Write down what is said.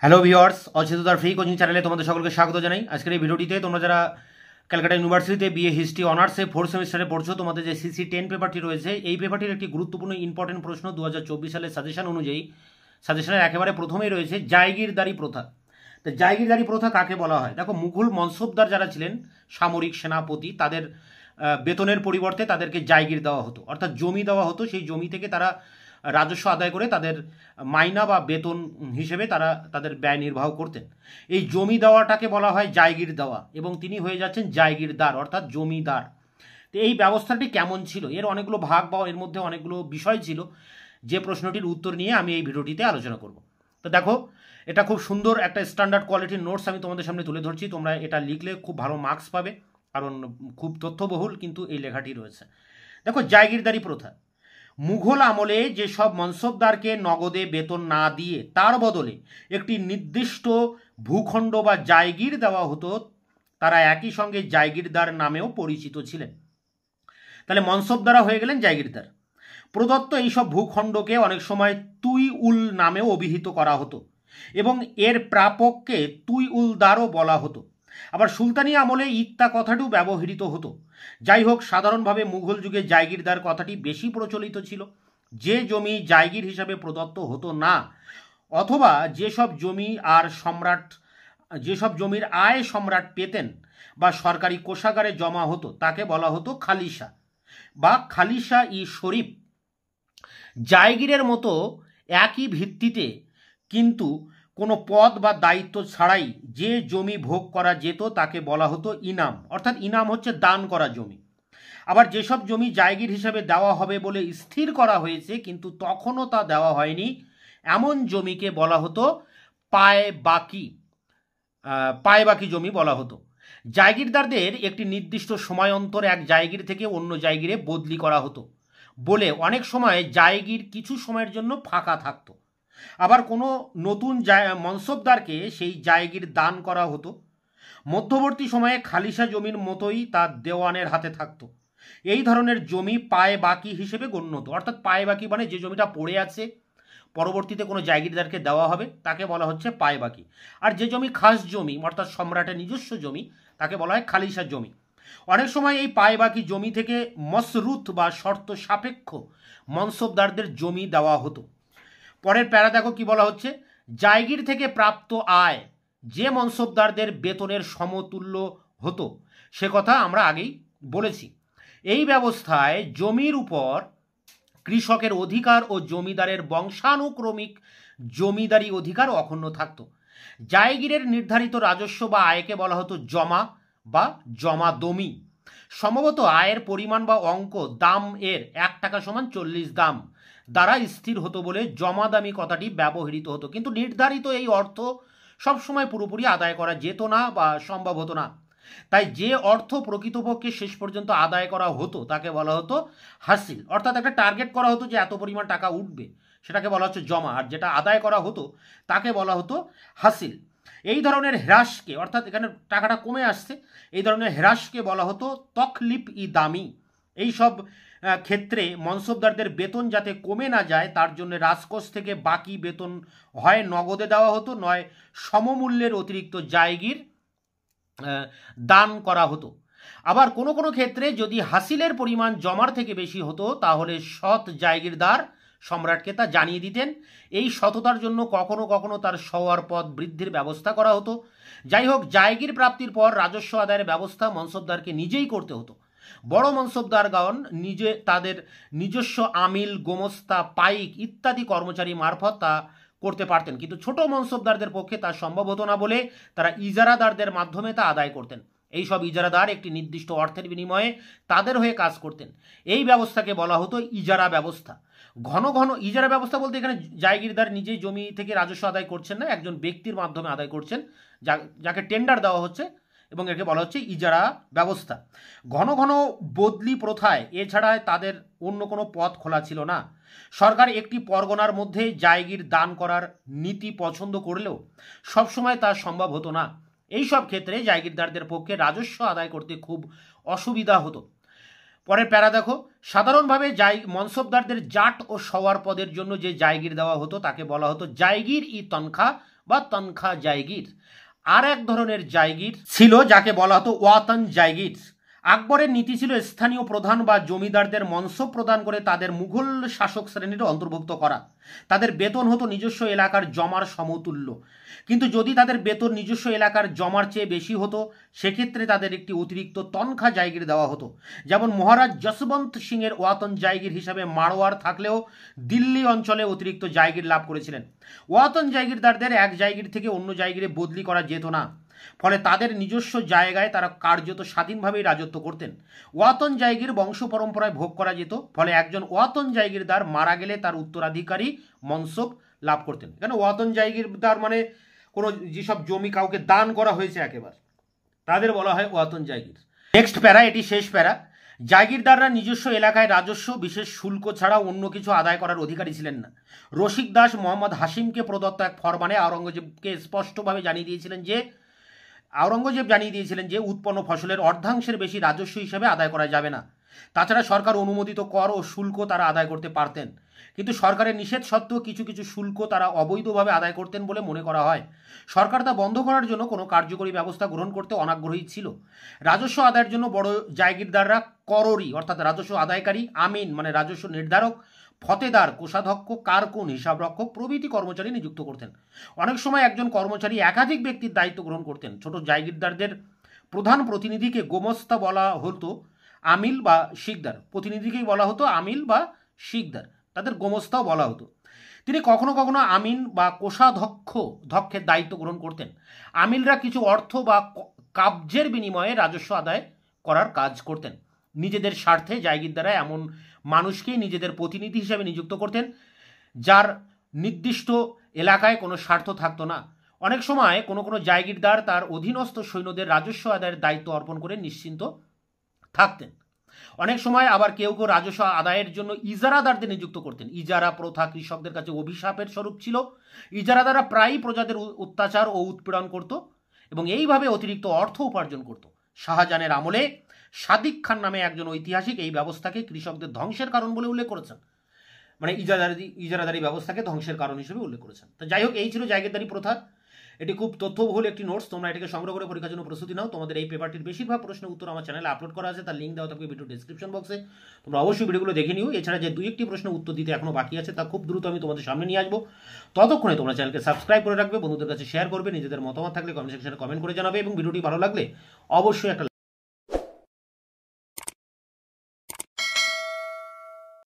Hello viewers, অচেতনতার free coaching চ্যানেলে তোমাদের সকলকে স্বাগত জানাই। আজকের এই ভিডিওটিতে তোমরা যারা ক্যালকাটা ইউনিভার্সিটিতে বিএ হিস্ট্রি অনার্সে 4th সেমিস্টারে পড়ছো, তোমাদের যে CC10 পেপারটি রয়েছে, এই পেপারটির একটি গুরুত্বপূর্ণ ইম্পর্টেন্ট প্রশ্ন 2024 সালের সাজেশন অনুযায়ী, সাজেশনের একেবারে প্রথমেই রয়েছে জায়গিরদারি প্রথা। তো জায়গিরদারি প্রথা কাকে বলা হয়? দেখো, মুঘল মনসবদার যারা ছিলেন, সামরিক সেনাপতি, তাদের বেতনের পরিবর্তে তাদেরকে জায়গির দেওয়া হতো, অর্থাৎ জমি দেওয়া হতো। সেই জমি থেকে তারা রাজস্ব আদায় করে তাদের মাইনা বা বেতন হিসেবে তারা তাদের ব্যয় নির্বাহ করতেন। এই জমি দেওয়াটাকে বলা হয় জায়গির দেওয়া, এবং তিনি হয়ে যাচ্ছেন জায়গিরদার অর্থাৎ জমিদার। তো এই ব্যবস্থাটি কেমন ছিল? এর অনেকগুলো ভাগ বা এর মধ্যে অনেকগুলো বিষয় ছিল, যে প্রশ্নটির উত্তর নিয়ে আমি এই ভিডিওটিতে আলোচনা করব। তো দেখো, এটা খুব সুন্দর একটা স্ট্যান্ডার্ড কোয়ালিটির নোটস আমি তোমাদের সামনে তুলে ধরছি। তোমরা এটা লিখলে খুব ভালো মার্কস পাবে, কারণ খুব তথ্যবহুল কিন্তু এই লেখাটি রয়েছে। দেখো, জায়গিরদারি প্রথা। মুঘল আমলে যেসব মনসবদারকে নগদে বেতন না দিয়ে তার বদলে একটি নির্দিষ্ট ভূখণ্ড বা জায়গির দেওয়া হতো, তারা একই সঙ্গে জায়গিরদার নামেও পরিচিত ছিলেন। তাহলে মনসবদারা হয়ে গেলেন জায়গিরদার। প্রদত্ত এইসব ভূখণ্ডকে অনেক সময় তুই উল নামেও অভিহিত করা হতো, এবং এর প্রাপককে তুই উলদারও বলা হতো। আবার সুলতানি আমলে ইত্তা কথাটিও ব্যবহৃত হতো। যাই হোক, সাধারণভাবে মুঘল যুগে জায়গিরদার কথাটি বেশি প্রচলিত ছিল। যে জমি জায়গির হিসাবে প্রদত্ত হতো না, অথবা যেসব জমির আয় সম্রাট পেতেন বা সরকারি কোষাগারে জমা হতো, তাকে বলা হতো খালিসা বা খালিসা ই শরীফ। জায়গিরের মতো একই ভিত্তিতে কিন্তু কোনো পদ বা দায়িত্ব ছাড়াই যে জমি ভোগ করা যেত তাকে বলা হতো ইনাম, অর্থাৎ ইনাম হচ্ছে দান করা জমি। আবার যেসব জমি জায়গির হিসাবে দেওয়া হবে বলে স্থির করা হয়েছে কিন্তু তখনও তা দেওয়া হয়নি, এমন জমিকে বলা হতো পায়বাকি জমি বলা হতো। জায়গিরদারদের একটি নির্দিষ্ট সময় অন্তর এক জায়গির থেকে অন্য জায়গিরে বদলি করা হতো বলে অনেক সময় জায়গির কিছু সময়ের জন্য ফাঁকা থাকতো। আবার কোনো নতুন মনসবদারকে সেই জায়গির দান করা হতো। মধ্যবর্তী সময়ে খালিসা জমির মতোই তার দেওয়ানের হাতে থাকতো। এই ধরনের জমি পায় বাকি হিসেবে গণ্য হতো, অর্থাৎ পায় বাকি মানে যে জমিটা পড়ে আছে, পরবর্তীতে কোনো জায়গিরদারকে দেওয়া হবে, তাকে বলা হচ্ছে পায় বাকি। আর যে জমি খাস জমি, অর্থাৎ সম্রাটের নিজস্ব জমি, তাকে বলা হয় খালিসা জমি। অনেক সময় এই পায় বাকি জমি থেকে মসরুত বা শর্ত সাপেক্ষ মনসবদারদের জমি দেওয়া হতো। পরের প্যারা দেখো কি বলা হচ্ছে, জায়গির থেকে প্রাপ্ত আয় যে মনসবদারদের বেতনের সমতুল্য হতো, সে কথা আমরা আগেই বলেছি। এই ব্যবস্থায় জমির উপর কৃষকের অধিকার ও জমিদারের বংশানুক্রমিক জমিদারি অধিকার অক্ষুণ্ণ থাকত। জায়গিরের নির্ধারিত রাজস্ব বা আয়কে বলা হতো জমা বা জমাদমি। সম্ভবত আয়ের পরিমাণ বা অঙ্ক দাম এর 1 টাকা সমান 40 দাম দ্বারা স্থির হতো বলে জমাদামি কথাটি ব্যবহৃত হতো। কিন্তু নির্ধারিত এই অর্থ সবসময় পুরোপুরি আদায় করা যেত না বা সম্ভব হতো না। তাই যে অর্থ প্রকৃতপক্ষে শেষ পর্যন্ত আদায় করা হতো তাকে বলা হতো হাসিল, অর্থাৎ একটা টার্গেট করা হতো যে এত পরিমাণ টাকা উঠবে, সেটাকে বলা হচ্ছে জমা। আর যেটা আদায় করা হতো তাকে বলা হতো হাসিল। এই ধরনের হ্রাসকে, অর্থাৎ এখানে টাকাটা কমে আসছে, এই ধরনের হ্রাসকে বলা হতো তখলিফ ই দামি। এই সব ক্ষেত্রে মনসবদারদের বেতন যাতে কমে না যায় তার জন্য রাজকোষ থেকে বাকি বেতন হয় নগদে দেওয়া হতো, নয় সমমূল্যের অতিরিক্ত জায়গির দান করা হতো। আবার কোনো কোনো ক্ষেত্রে যদি হাসিলের পরিমাণ জমার থেকে বেশি হতো তাহলে সৎ জায়গিরদার সম্রাটকে তা জানিয়ে দিতেন। এই সততার জন্য কখনো কখনো তার সওয়ার পদ বৃদ্ধির ব্যবস্থা করা হতো। যাই হোক, জায়গির প্রাপ্তির পর রাজস্ব আদায়ের ব্যবস্থা মনসবদারকে নিজেই করতে হতো। বড় মনসবদারগণ নিজে তাদের নিজস্ব আমিল, গোমস্তা, পাইক ইত্যাদি কর্মচারী মারফত তা করতে পারতেন, কিন্তু ছোট মনসবদারদের পক্ষে তা সম্ভব হতো না বলে তারা ইজারাদারদের মাধ্যমে তা আদায় করতেন। এই সব ইজারাদার একটি নির্দিষ্ট অর্থের বিনিময়ে তাদের হয়ে কাজ করতেন। এই ব্যবস্থাকে বলা হতো ইজারা ব্যবস্থা। ঘন ঘন ইজারা ব্যবস্থা বলতে এখানে জায়গিরদার নিজেই জমি থেকে রাজস্ব আদায় করছেন না, একজন ব্যক্তির মাধ্যমে আদায় করছেন, যাকে টেন্ডার দেওয়া হচ্ছে, এবং একে বলা হচ্ছে ইজারা ব্যবস্থা। ঘন ঘন বদলি প্রথায় এছাড়া তাদের অন্য কোনো পথ খোলা ছিল না। সরকার একটি পরগনার মধ্যে জায়গির দান করার নীতি পছন্দ করলেও সবসময় তা সম্ভব হতো না। এই সব ক্ষেত্রে জায়গিরদারদের পক্ষে রাজস্ব আদায় করতে খুব অসুবিধা হতো। পরের প্যারা দেখো, সাধারণভাবে মনসবদারদের জাট ও সওয়ার পদের জন্য যে জায়গির দেওয়া হতো তাকে বলা হতো জায়গির ই তনখা বা তনখা জায়গির। আর এক ধরনের জায়গির ছিল যাকে বলা হতো ওয়াতন জায়গির। আকবরের নীতি ছিল স্থানীয় প্রধান বা জমিদারদের মনসব প্রদান করে তাদের মুঘল শাসক শ্রেণীর অন্তর্ভুক্ত করা। তাদের বেতন হতো নিজস্ব এলাকার জমার সমতুল্য, কিন্তু যদি তাদের বেতন নিজস্ব এলাকার জমার চেয়ে বেশি হতো সেক্ষেত্রে তাদের একটি অতিরিক্ত তনখা জায়গির দেওয়া হতো। যেমন মহারাজ যশবন্ত সিংয়ের ওয়াতন জায়গির হিসাবে মারোয়ার থাকলেও দিল্লি অঞ্চলে অতিরিক্ত জায়গির লাভ করেছিলেন। ওয়াতন জায়গিরদারদের এক জায়গির থেকে অন্য জায়গিরে বদলি করা যেত না, ফলে তাদের নিজস্ব জায়গায় তারা কার্যত স্বাধীনভাবেই রাজত্ব করতেন। ওয়াতন জায়গির বংশ পরম্পরায় ভোগ করা যেত, ফলে একজন ওয়াতন জায়গিরদার মারা গেলে তার উত্তরাধিকারী মনসব লাভ করতেন। এখানে ওয়াতন জায়গিরদার মানে কোনো যেসব জমি কাউকে দান করা হয়েছে একেবারে, তাদের বলা হয় ওয়াতন জায়গির। নেক্সট প্যারা, এটি শেষ প্যারা। জাগিরদাররা নিজস্ব এলাকায় রাজস্ব, বিশেষ শুল্ক ছাড়া অন্য কিছু আদায় করার অধিকারী ছিলেন না। রশিক দাস মোহাম্মদ হাসিমকে প্রদত্ত এক ফরমানে আওরঙ্গজেবকে স্পষ্টভাবে জানিয়ে দিয়েছিলেন যে উৎপন্ন ফসলের অর্ধাংশের বেশি রাজস্ব হিসেবে আদায় করা যাবে না। তাছাড়া সরকার অনুমোদিত কর ও শুল্ক তারা আদায় করতে পারতেন, কিন্তু সরকারের নিষেধ সত্ত্বেও কিছু কিছু শুল্ক তারা অবৈধভাবে আদায় করতেন বলে মনে করা হয়। সরকার তা বন্ধ করার জন্য কোনো কার্যকরী ব্যবস্থা গ্রহণ করতে অনাগ্রহী ছিল। রাজস্ব আদায়ের জন্য বড় জায়গিরদাররা কররি অর্থাৎ রাজস্ব আদায়কারী, আমিন মানে রাজস্ব নির্ধারক, ফতেদার, কোষাধ্যক্ষ, কারকুন, হিসাবরক্ষক প্রভৃতি কর্মচারী নিযুক্ত করতেন। অনেক সময় একজন কর্মচারী একাধিক ব্যক্তির দায়িত্ব গ্রহণ করতেন। ছোট জায়গিরদারদের প্রধান প্রতিনিধিকে গোমস্তা বলা হতো, আমিল বা শিকদার। প্রতিনিধিকেই বলা হতো আমিল বা শিকদার, তাদের গোমস্তাও বলা হতো। তিনি কখনো কখনো আমিন বা কোষাধ্যক্ষের দায়িত্ব গ্রহণ করতেন। আমিলরা কিছু অর্থ বা কাবজের বিনিময়ে রাজস্ব আদায় করার কাজ করতেন। নিজেদের স্বার্থে জায়গিরদাররা এমন মানুষকেই নিজেদের প্রতিনিধি হিসেবে নিযুক্ত করতেন যার নির্দিষ্ট এলাকায় কোনো স্বার্থ থাকতো না। অনেক সময় কোনো কোনো জায়গিরদার তার অধীনস্থ সৈন্যদের রাজস্ব আদায়ের দায়িত্ব অর্পণ করে নিশ্চিন্ত থাকতেন। অনেক সময় আবার কেউ কেউ রাজস্ব আদায়ের জন্য ইজারাদারদের নিযুক্ত করতেন। ইজারা প্রথা কৃষকদের কাছে অভিশাপের স্বরূপ ছিল। ইজারাদাররা প্রায়ই প্রজাদের অত্যাচার ও উৎপীড়ন করত এবং এইভাবে অতিরিক্ত অর্থ উপার্জন করত। শাহজাহানের আমলে সাদিক খান নামে একজন ঐতিহাসিক এই ব্যবস্থাকে কৃষকদের ধ্বংসের কারণ বলে উল্লেখ করেছেন, মানে ইজারাদারি ব্যবস্থাকে ধ্বংসের কারণ হিসেবে উল্লেখ করেছেন। তো যাই হোক, এই ছিল জায়গিরদারি প্রথা। এটি খুব তথ্যবহুল একটি নোটস, তোমরা এটাকে সংগ্রহ করে পরীক্ষার জন্য প্রস্তুতি নাও। তোমাদের এই পেপারটির বেশিরভাগ প্রশ্নের উত্তর আমার চ্যানেলে আপলোড করা আছে, তার লিঙ্ক দেওয়া থাকবে ভিডিও ডেসক্রিপশন বক্সে, তোমরা অবশ্যই ভিডিওগুলো দেখে নিও। এছাড়া যে 2-1টি প্রশ্নের উত্তর দিতে এখনো বাকি আছে তা খুব দ্রুত আমি তোমাদের সামনে নিয়ে আসবো। ততক্ষণে তোমরা চ্যানেলকে সাবস্ক্রাইব করে রাখবে, বন্ধুদের কাছে শেয়ার করবে, নিজেদের মতামত থাকলে কমেন্ট সেকশনে কমেন্ট করে জানাবে এবং ভিডিওটি ভালো লাগলে অবশ্যই একটা